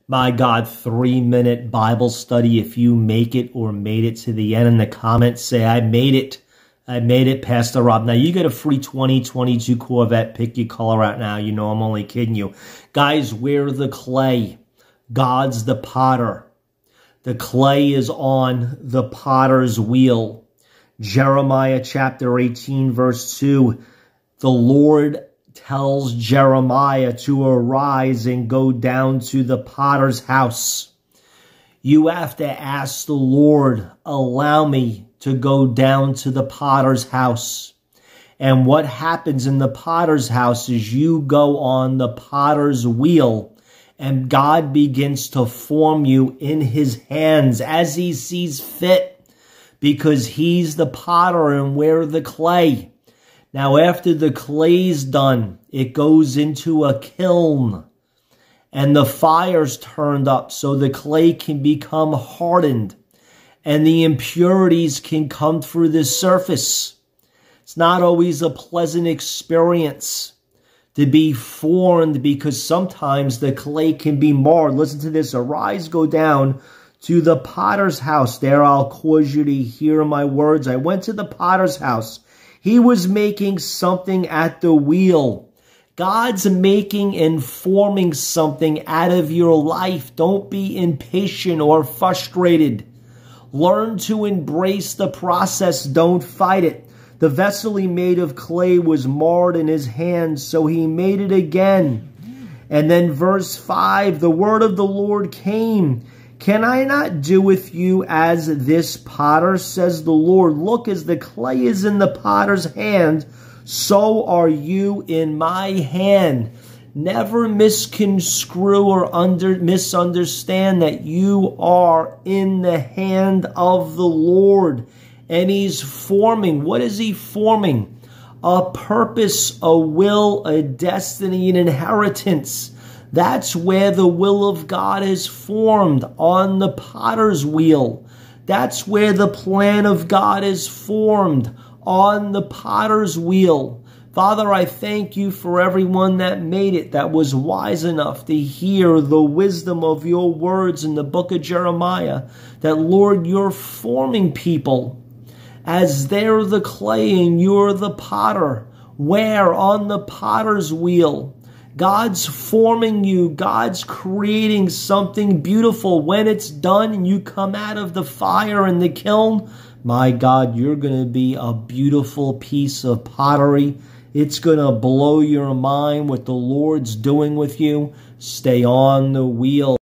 My God, 3-minute Bible study. If you make it or made it to the end in the comments, say, I made it. I made it, Pastor Rob. Now, you get a free 2022 Corvette. Pick your color out now. You know I'm only kidding you. Guys, we're the clay. God's the potter. The clay is on the potter's wheel. Jeremiah chapter 18, verse 2. The Lord tells Jeremiah to arise and go down to the potter's house. You have to ask the Lord, allow me to go down to the potter's house. And what happens in the potter's house is you go on the potter's wheel and God begins to form you in his hands as he sees fit, because he's the potter and we're the clay. Now, after the clay's done, it goes into a kiln and the fire's turned up so the clay can become hardened and the impurities can come through the surface. It's not always a pleasant experience to be formed, because sometimes the clay can be marred. Listen to this. Arise, go down to the potter's house. There I'll cause you to hear my words. I went to the potter's house. He was making something at the wheel. God's making and forming something out of your life. Don't be impatient or frustrated. Learn to embrace the process. Don't fight it. The vessel he made of clay was marred in his hands, so he made it again. And then verse 5, the word of the Lord came. Can I not do with you as this potter, says the Lord? Look, as the clay is in the potter's hand, so are you in my hand. Never misconstrue or misunderstand that you are in the hand of the Lord. And he's forming. What is he forming? A purpose, a will, a destiny, an inheritance. That's where the will of God is formed, on the potter's wheel. That's where the plan of God is formed, on the potter's wheel. Father, I thank you for everyone that made it, that was wise enough to hear the wisdom of your words in the book of Jeremiah, that, Lord, you're forming people as they're the clay and you're the potter. Where? On the potter's wheel. God's forming you. God's creating something beautiful. When it's done and you come out of the fire and the kiln, my God, you're going to be a beautiful piece of pottery. It's going to blow your mind what the Lord's doing with you. Stay on the wheel.